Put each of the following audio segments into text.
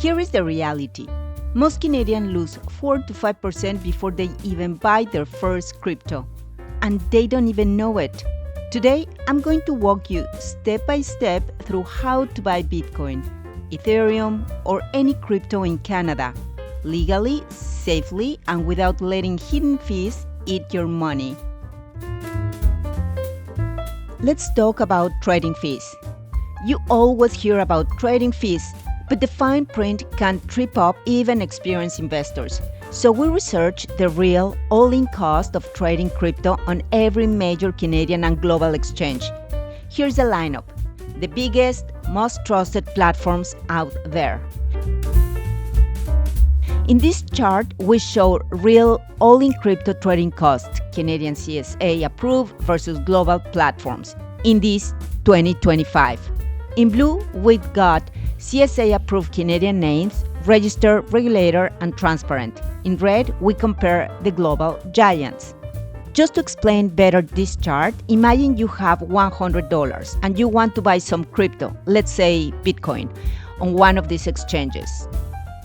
Here is the reality. Most Canadians lose 4 to 5% before they even buy their first crypto. And they don't even know it. Today, I'm going to walk you step by step through how to buy Bitcoin, Ethereum, or any crypto in Canada, legally, safely, and without letting hidden fees eat your money. Let's talk about trading fees. You always hear about trading fees, but the fine print can trip up even experienced investors. So we researched the real all-in cost of trading crypto on every major Canadian and global exchange. Here's the lineup, the biggest, most trusted platforms out there. In this chart, we show real all-in crypto trading cost, Canadian CSA approved versus global platforms, in this 2025. In blue, we've got CSA approved Canadian names, registered, regulator, and transparent. In red, we compare the global giants. Just to explain better this chart, imagine you have $100 and you want to buy some crypto, let's say Bitcoin, on one of these exchanges.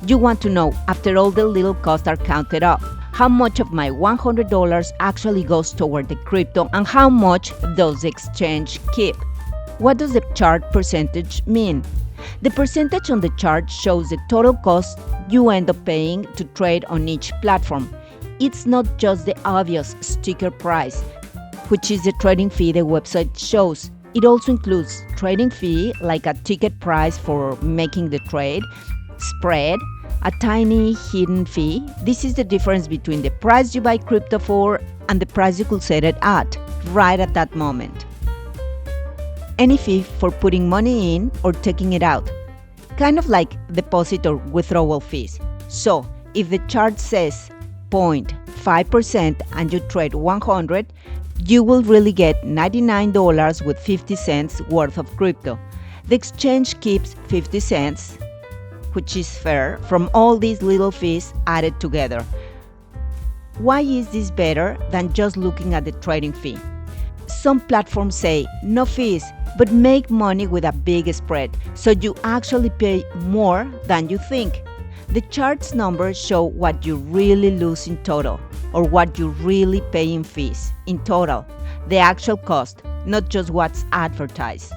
You want to know, after all the little costs are counted up, how much of my $100 actually goes toward the crypto and how much does the exchange keep. What does the chart percentage mean? The percentage on the chart shows the total cost you end up paying to trade on each platform. It's not just the obvious sticker price, which is the trading fee the website shows. It also includes trading fee, like a ticket price for making the trade, spread, a tiny hidden fee. This is the difference between the price you buy crypto for and the price you could sell it at, right at that moment. Any fee for putting money in or taking it out, kind of like deposit or withdrawal fees. So, if the chart says 0.5% and you trade 100, you will really get $99 with 50 cents worth of crypto. The exchange keeps 50 cents, which is fair, from all these little fees added together. Why is this better than just looking at the trading fee? Some platforms say no fees, but make money with a big spread, so you actually pay more than you think. The chart's numbers show what you really lose in total, or what you really pay in fees in total, the actual cost, not just what's advertised.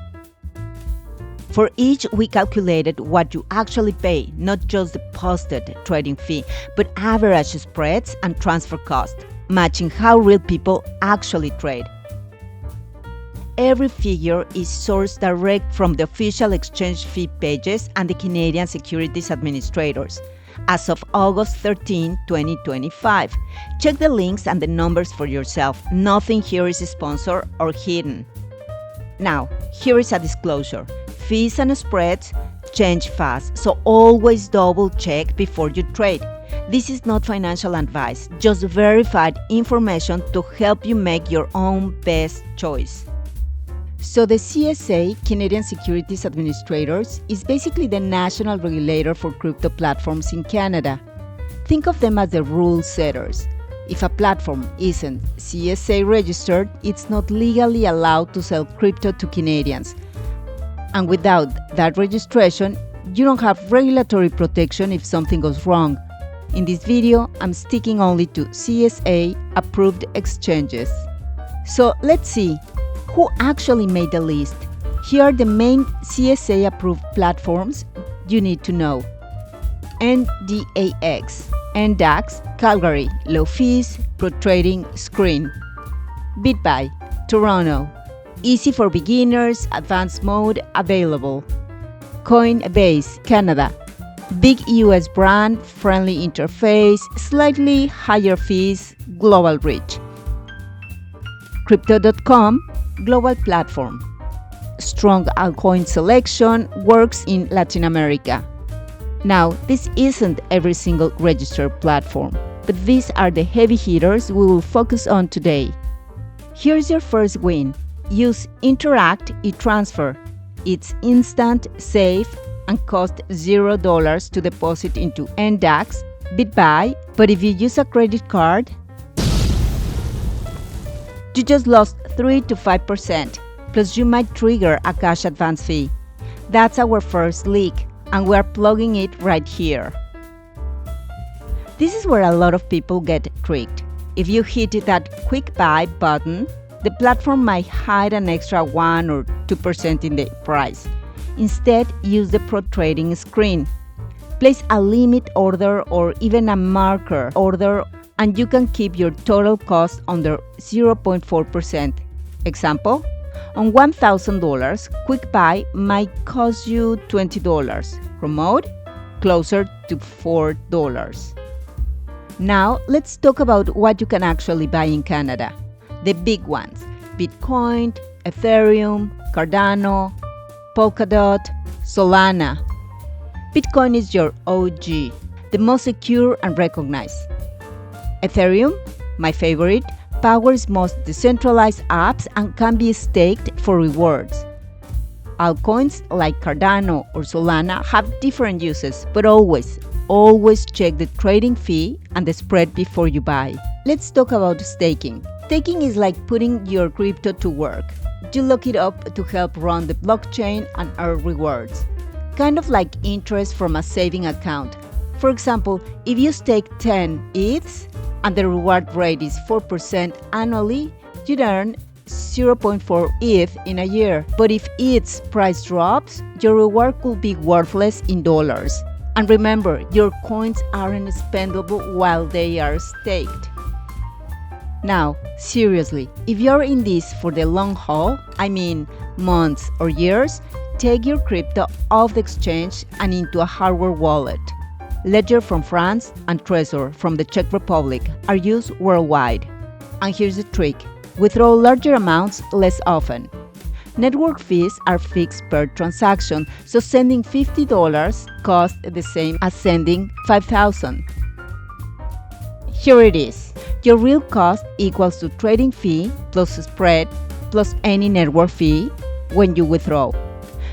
For each, we calculated what you actually pay, not just the posted trading fee, but average spreads and transfer cost, matching how real people actually trade. Every figure is sourced direct from the official exchange fee pages and the Canadian Securities administrators as of August 13, 2025. Check the links and the numbers for yourself. Nothing here is sponsored or hidden. Now, here is a disclosure. Fees and spreads change fast, so always double check before you trade. This is not financial advice, just verified information to help you make your own best choice. So the CSA, Canadian Securities Administrators, is basically the national regulator for crypto platforms in Canada. Think of them as the rule setters. If a platform isn't CSA-registered, it's not legally allowed to sell crypto to Canadians. And without that registration, you don't have regulatory protection if something goes wrong. In this video, I'm sticking only to CSA-approved exchanges. So let's see. Who actually made the list? Here are the main CSA-approved platforms you need to know. NDAX, NDAX, Calgary, low fees, pro trading, screen. Bitbuy, Toronto, easy for beginners, advanced mode, available. Coinbase, Canada, big US brand, friendly interface, slightly higher fees, global reach. Crypto.com, global platform. Strong altcoin selection, works in Latin America. Now, this isn't every single registered platform, but these are the heavy hitters we will focus on today. Here's your first win. Use Interac e-transfer. It's instant, safe, and costs $0 to deposit into NDAX, Bitbuy, but if you use a credit card, you just lost 3 to 5%, plus you might trigger a cash advance fee. That's our first leak. and we're plugging it right here. This is where a lot of people get tricked. If you hit that quick buy button, the platform might hide an extra 1 or 2% in the price. Instead, use the pro trading screen. Place a limit order or even a marker order, and you can keep your total cost under 0.4%. Example, on $1,000, quick buy might cost you $20. Promote, closer to $4. Now, let's talk about what you can actually buy in Canada. The big ones: Bitcoin, Ethereum, Cardano, Polkadot, Solana. Bitcoin is your OG, the most secure and recognized. Ethereum, my favorite, powers most decentralized apps and can be staked for rewards. Altcoins like Cardano or Solana have different uses, but always check the trading fee and the spread before you buy. Let's talk about staking. Staking is like putting your crypto to work. You lock it up to help run the blockchain and earn rewards. Kind of like interest from a saving account. For example, if you stake 10 ETHs and the reward rate is 4% annually, you'd earn 0.4 ETH in a year. But if ETH's price drops, your reward could be worthless in dollars. And remember, your coins aren't spendable while they are staked. Now, seriously, if you're in this for the long haul, I mean months or years, take your crypto off the exchange and into a hardware wallet. Ledger from France and Trezor from the Czech Republic are used worldwide. And here's the trick: withdraw larger amounts less often. Network fees are fixed per transaction, so sending $50 costs the same as sending $5,000. Here it is. Your real cost equals to trading fee plus spread plus any network fee when you withdraw.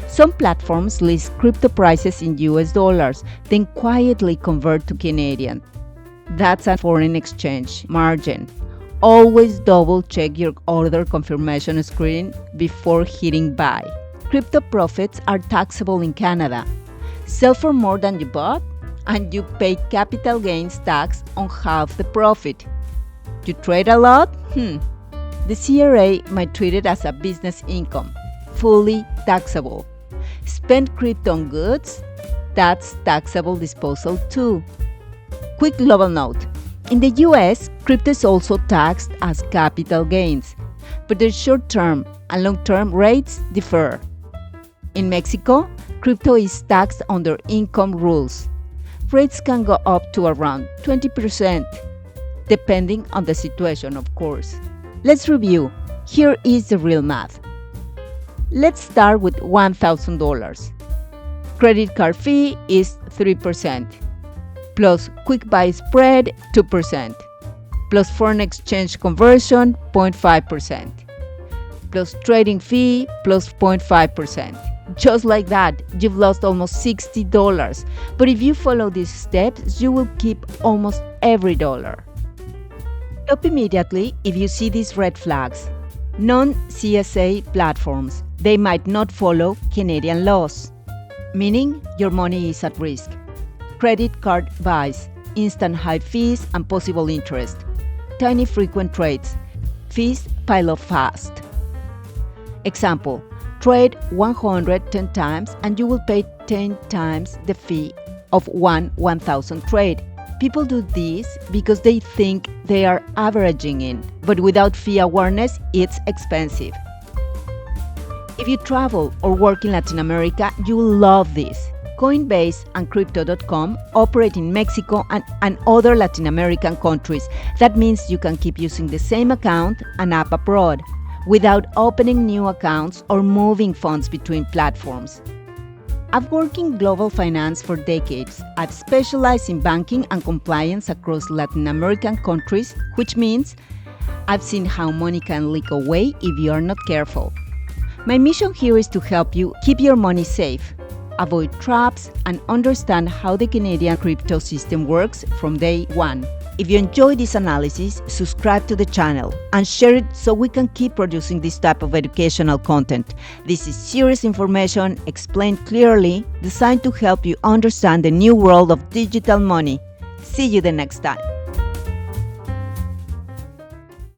Some platforms list crypto prices in US dollars, then quietly convert to Canadian. That's a foreign exchange margin. Always double check your order confirmation screen before hitting buy. Crypto profits are taxable in Canada. Sell for more than you bought, and you pay capital gains tax on half the profit. You trade a lot? The CRA might treat it as a business income, fully taxable. Spend crypto on goods? That's taxable disposal too. Quick global note. In the US, crypto is also taxed as capital gains, but the short-term and long-term rates differ. In Mexico, crypto is taxed under income rules. Rates can go up to around 20%, depending on the situation, of course. Let's review. Here is the real math. Let's start with $1,000. Credit card fee is 3%, plus quick buy spread 2%, plus foreign exchange conversion 0.5%, plus trading fee plus 0.5%. Just like that, you've lost almost $60. But if you follow these steps, you will keep almost every dollar. Stop immediately if you see these red flags. Non-CSA platforms. They might not follow Canadian laws, meaning your money is at risk. Credit card buys, instant high fees and possible interest. Tiny frequent trades. Fees pile up fast. Example, trade 110 times and you will pay 10 times the fee of 1,000 trade. People do this because they think they are averaging in, but without fee awareness, it's expensive. If you travel or work in Latin America, you will love this. Coinbase and Crypto.com operate in Mexico and other Latin American countries. That means you can keep using the same account and app abroad without opening new accounts or moving funds between platforms. I've worked in global finance for decades. I've specialized in banking and compliance across Latin American countries, which means I've seen how money can leak away if you are not careful. My mission here is to help you keep your money safe, avoid traps, and understand how the Canadian crypto system works from day one. If you enjoy this analysis, subscribe to the channel and share it so we can keep producing this type of educational content. This is serious information explained clearly, designed to help you understand the new world of digital money. See you the next time.